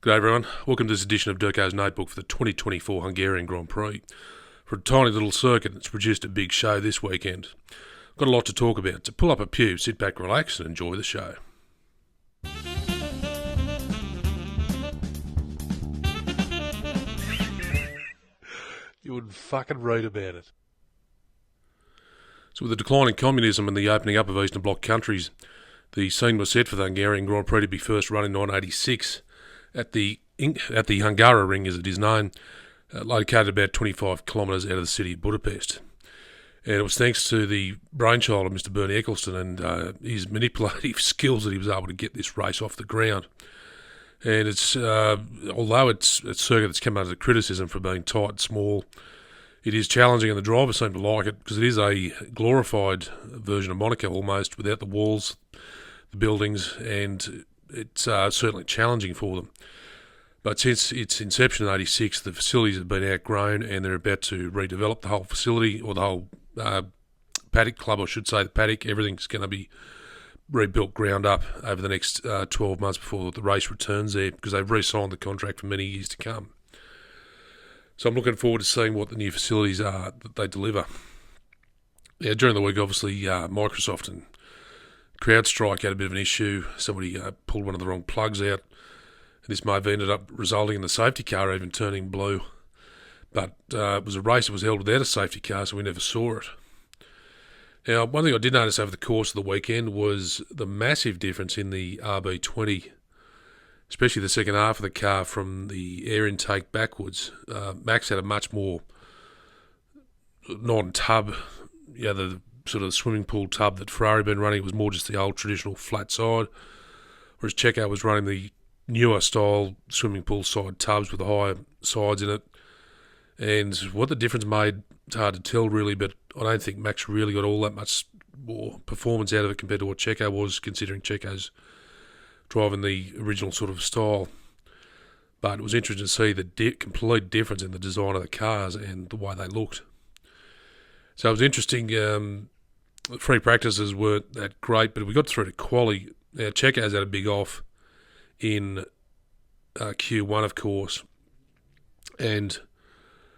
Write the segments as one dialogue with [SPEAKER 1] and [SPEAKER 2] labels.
[SPEAKER 1] G'day everyone, welcome to this edition of DURKO's Notebook for the 2024 Hungarian Grand Prix. For a tiny little circuit that's produced a big show this weekend. Got a lot to talk about, so pull up a pew, sit back, relax and enjoy the show. You wouldn't fucking read about it. So with the decline in communism and the opening up of Eastern Bloc countries, the scene was set for the Hungarian Grand Prix to be first run in 1986 at the Hungaroring, as it is known, located about 25 kilometres out of the city of Budapest. And it was thanks to the brainchild of Mr. Bernie Eccleston and his manipulative skills that he was able to get this race off the ground. And it's although it's a circuit that's come under criticism for being tight and small, it is challenging and the drivers seem to like it because it is a glorified version of Monaco almost, without the walls, the buildings, and it's certainly challenging for them. But since its inception in 1986, the facilities have been outgrown and they're about to redevelop the whole facility, or the whole paddock club, I should say, the paddock. Everything's going to be rebuilt ground up over the next 12 months before the race returns there, because they've re-signed the contract for many years to come. So I'm looking forward to seeing what the new facilities are that they deliver. Yeah, during the week, obviously, Microsoft and CrowdStrike had a bit of an issue. Somebody pulled one of the wrong plugs out. And this may have ended up resulting in the safety car even turning blue. But it was a race that was held without a safety car, so we never saw it. Now, one thing I did notice over the course of the weekend was the massive difference in the RB20, especially the second half of the car from the air intake backwards. Max had a much more non-tub, the sort of swimming pool tub that Ferrari had been running. It was more just the old traditional flat side, whereas Checo was running the newer style swimming pool side tubs with the higher sides in it. And what the difference made, it's hard to tell really, but I don't think Max really got all that much more performance out of it compared to what Checo was, considering Checo's driving the original sort of style. But it was interesting to see the complete difference in the design of the cars and the way they looked. So it was interesting. Free practices weren't that great, but we got through to quali. Now, Checo's had a big off in Q1, of course, and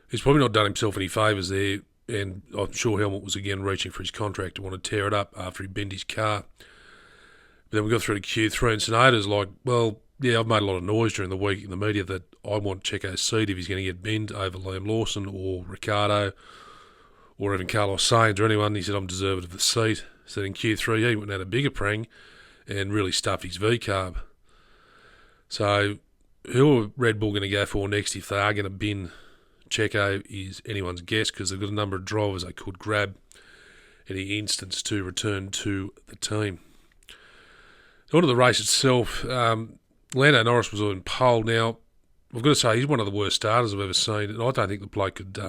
[SPEAKER 1] he's probably not done himself any favours there, and I'm sure Helmut was again reaching for his contract and wanted to tear it up after he bent his car. But then we got through to Q3, and Tsunoda's like, well, yeah, I've made a lot of noise during the week in the media that I want Checo's seat if he's going to get bent over Liam Lawson or Ricciardo or even Carlos Sainz or anyone. He said, I'm deserving of the seat. So in Q3, he went and had a bigger prang and really stuffed his V-carb. So who are Red Bull going to go for next if they are going to bin Checo is anyone's guess, because they've got a number of drivers they could grab any instance to return to the team. So on to the race itself. Lando Norris was on pole. Now, I've got to say, he's one of the worst starters I've ever seen, and I don't think the bloke could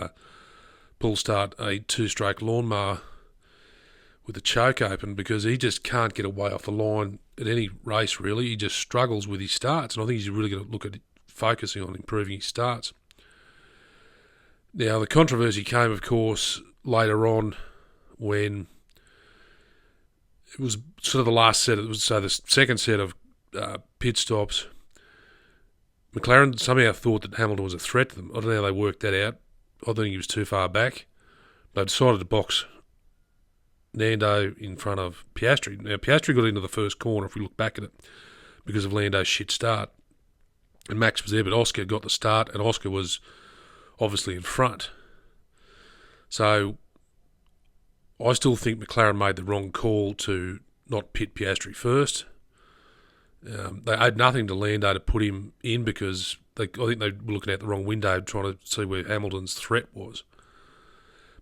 [SPEAKER 1] pull start a two-stroke lawnmower with the choke open, because he just can't get away off the line at any race, really. He just struggles with his starts, and I think he's really going to look at focusing on improving his starts. Now, the controversy came, of course, later on when it was sort of the last set. It was the second set of pit stops. McLaren somehow thought that Hamilton was a threat to them. I don't know how they worked that out. I think he was too far back. They decided to box Lando in front of Piastri. Now, Piastri got into the first corner, if we look back at it, because of Lando's shit start. And Max was there, but Oscar got the start, and Oscar was obviously in front. So I still think McLaren made the wrong call to not pit Piastri first. They owed nothing to Lando to put him in, because I think they were looking out the wrong window trying to see where Hamilton's threat was.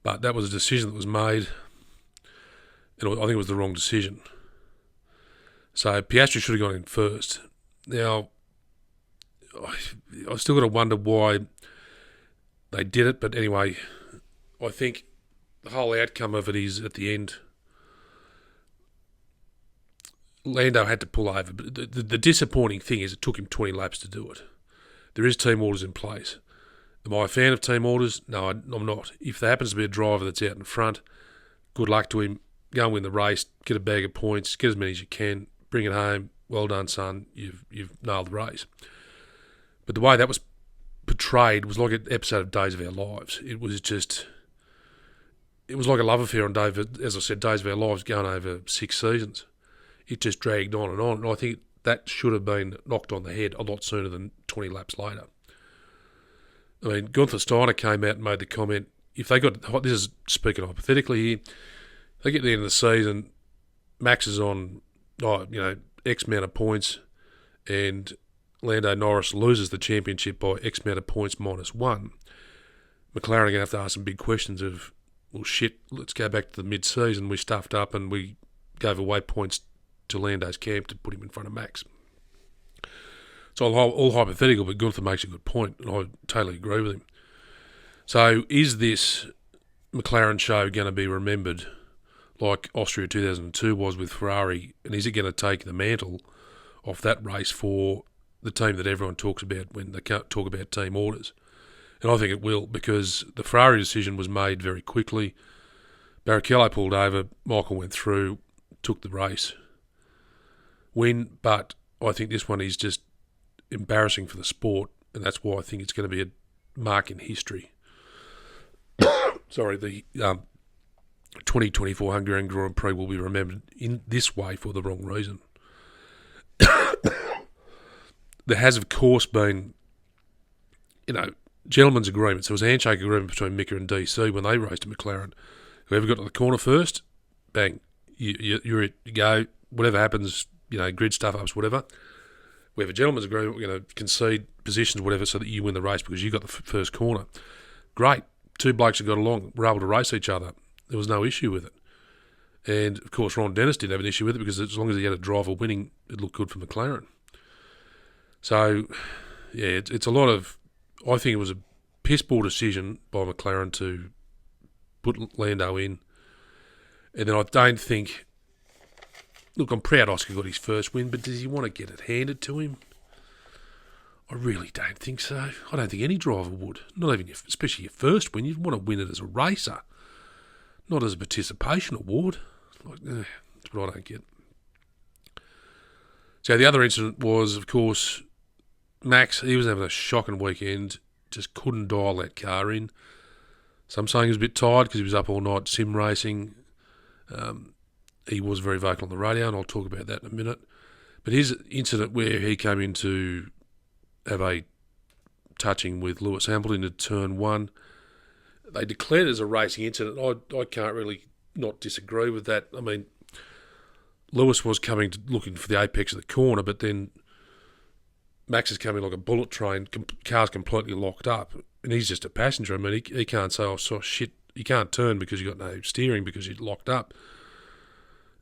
[SPEAKER 1] But that was a decision that was made, and I think it was the wrong decision. So Piastri should have gone in first. Now, I've still got to wonder why they did it, but anyway, I think the whole outcome of it is, at the end, Lando had to pull over. But the disappointing thing is it took him 20 laps to do it. There is team orders in place. Am I a fan of team orders? No, I'm not. If there happens to be a driver that's out in front, good luck to him. Go and win the race, get a bag of points, get as many as you can, bring it home. Well done, son. You've nailed the race. But the way that was portrayed was like an episode of Days of Our Lives. It was like a love affair on as I said, Days of Our Lives going over 6 seasons. It just dragged on, and I think that should have been knocked on the head a lot sooner than 20 laps later. I mean, Gunther Steiner came out and made the comment, if they got, this is speaking hypothetically here, if they get to the end of the season, Max is on, X amount of points, and Lando Norris loses the championship by X amount of points -1, McLaren are going to have to ask some big questions of, well, shit, let's go back to the mid-season. We stuffed up and we gave away points to Lando's camp to put him in front of Max. It's all hypothetical, but Gunther makes a good point, and I totally agree with him. So is this McLaren show going to be remembered like Austria 2002 was with Ferrari, and is it going to take the mantle off that race for the team that everyone talks about when they talk about team orders? And I think it will, because the Ferrari decision was made very quickly. Barrichello pulled over, Michael went through, took the race. But I think this one is just embarrassing for the sport, and that's why I think it's going to be a mark in history. Sorry, the 2024 Hungarian Grand Prix will be remembered in this way for the wrong reason. There has, of course, been, gentlemen's agreements. There was a handshake agreement between Mika and DC when they raced at McLaren. Whoever got to the corner first, bang, you're it. You go. Whatever happens, grid stuff-ups, whatever. We have a gentleman's agreement. We're going to concede positions, whatever, so that you win the race because you got the first corner. Great. 2 blokes that got along were able to race each other. There was no issue with it. And, of course, Ron Dennis didn't have an issue with it because as long as he had a driver winning, it looked good for McLaren. So, yeah, it's a lot of... I think it was a piss-poor decision by McLaren to put Lando in. And then I don't think... Look, I'm proud Oscar got his first win, but does he want to get it handed to him? I really don't think so. I don't think any driver would. Not even, especially your first win. You'd want to win it as a racer, not as a participation award. That's what I don't get. So the other incident was, of course, Max. He was having a shocking weekend. Just couldn't dial that car in. Some saying he was a bit tired because he was up all night sim racing. He was very vocal on the radio, and I'll talk about that in a minute. But his incident where he came in to have a touching with Lewis Hamilton in turn 1, they declared it as a racing incident. I can't really not disagree with that. I mean, Lewis was looking for the apex of the corner, but then Max is coming like a bullet train, car's completely locked up, and he's just a passenger. I mean, he can't say, oh, shit, you can't turn because you've got no steering because you're locked up.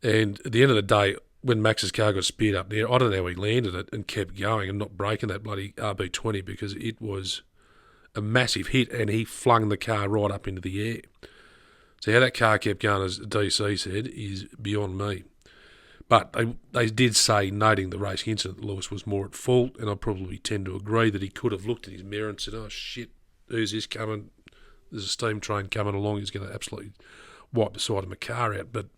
[SPEAKER 1] And at the end of the day, when Max's car got speared up there, I don't know how he landed it and kept going and not breaking that bloody RB20 because it was a massive hit and he flung the car right up into the air. So how that car kept going, as DC said, is beyond me. But they did say, noting the racing incident, that Lewis was more at fault, and I probably tend to agree that he could have looked at his mirror and said, oh shit, who's this coming? There's a steam train coming along, he's going to absolutely wipe the side of my car out. But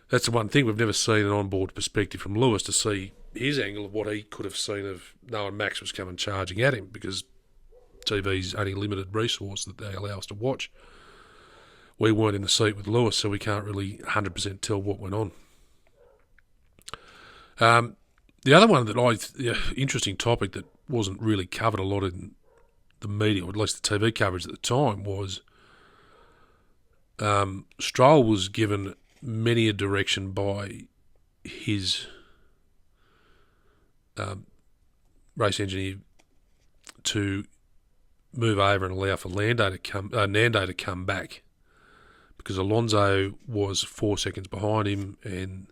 [SPEAKER 1] that's the one thing, we've never seen an onboard perspective from Lewis to see his angle of what he could have seen of knowing Max was coming charging at him, because TV's only limited resource that they allow us to watch. We weren't in the seat with Lewis, so we can't really 100% tell what went on. The other one that interesting topic that wasn't really covered a lot in the media, or at least the TV coverage at the time, was Stroll was given many a direction by his race engineer to move over and allow for Nando to come back, because Alonso was 4 seconds behind him, and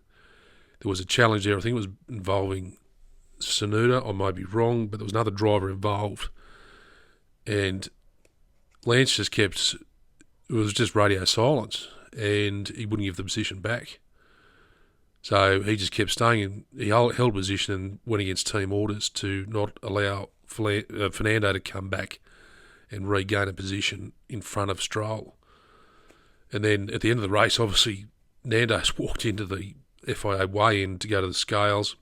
[SPEAKER 1] there was a challenge there. I think it was involving Tsunoda. I might be wrong, but there was another driver involved, and Lance just kept. It was just radio silence, and he wouldn't give the position back. So he just kept staying in. He held position and went against team orders to not allow Fernando to come back and regain a position in front of Stroll. And then at the end of the race, obviously, Nando's walked into the FIA weigh-in to go to the scales,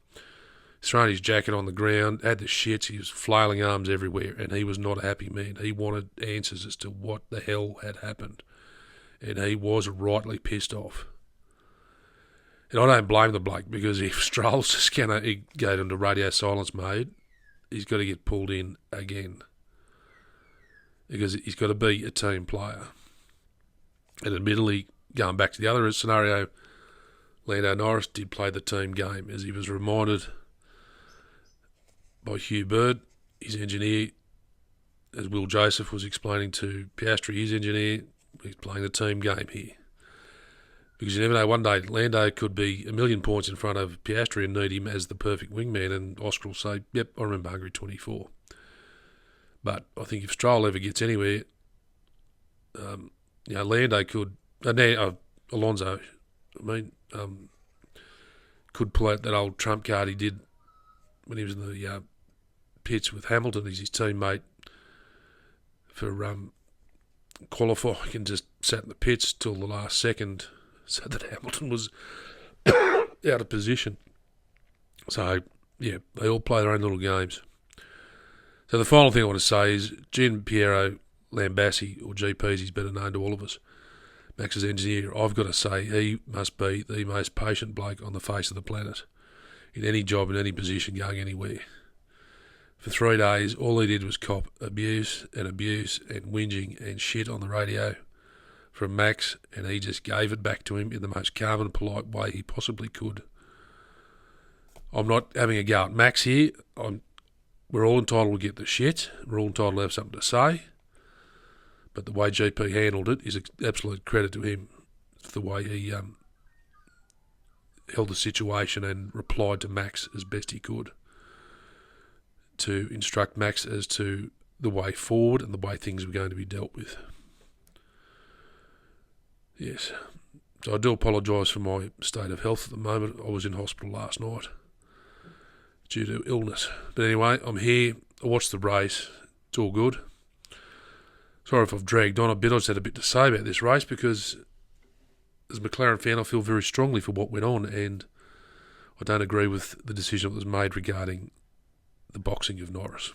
[SPEAKER 1] throwing his jacket on the ground, had the shits, he was flailing arms everywhere, and he was not a happy man. He wanted answers as to what the hell had happened, and he was rightly pissed off. And I don't blame the bloke, because if Stroll's just going to go into radio silence mode, he's got to get pulled in again, because he's got to be a team player. And admittedly, going back to the other scenario, Lando Norris did play the team game, as he was reminded by Hugh Bird, his engineer, as Will Joseph was explaining to Piastri, his engineer. He's playing the team game here. Because you never know, one day Lando could be 1,000,000 points in front of Piastri and need him as the perfect wingman, and Oscar will say, yep, I remember Hungary 24. But I think if Stroll ever gets anywhere, Lando could, Alonso, could pull out that old trump card he did when he was in the pits with Hamilton. He's his teammate for qualifying, and just sat in the pits till the last second so that Hamilton was out of position. So, yeah, they all play their own little games. So the final thing I want to say is Gian Piero Lambassi, or GP as he's better known to all of us, Max's engineer, I've got to say he must be the most patient bloke on the face of the planet, in any job, in any position, going anywhere. For 3 days, all he did was cop abuse and whinging and shit on the radio from Max, and he just gave it back to him in the most calm and polite way he possibly could. I'm not having a go at Max here. We're all entitled to get the shit. We're all entitled to have something to say. But the way GP handled it is absolute credit to him for the way he held the situation and replied to Max as best he could, to instruct Max as to the way forward and the way things were going to be dealt with. Yes. So I do apologise for my state of health at the moment. I was in hospital last night due to illness. But anyway, I'm here. I watched the race. It's all good. Sorry if I've dragged on a bit. I just had a bit to say about this race, because as a McLaren fan, I feel very strongly for what went on, and I don't agree with the decision that was made regarding the boxing of Norris.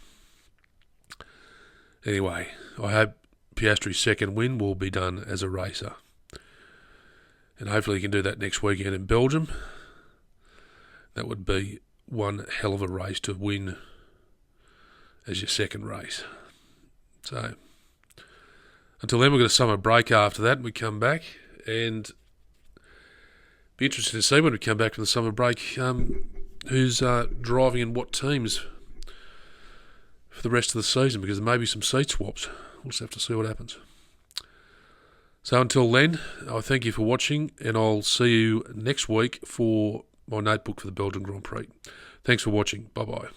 [SPEAKER 1] Anyway, I hope Piastri's second win will be done as a racer, and hopefully he can do that next weekend in Belgium. That would be one hell of a race to win as your second race. So until then, we've got a summer break after that, and we come back, and be interesting to see when we come back from the summer break who's driving in what teams for the rest of the season, because there may be some seat swaps. We'll just have to see what happens. So until then, I thank you for watching, and I'll see you next week for my notebook for the Belgian Grand Prix. Thanks for watching. Bye-bye.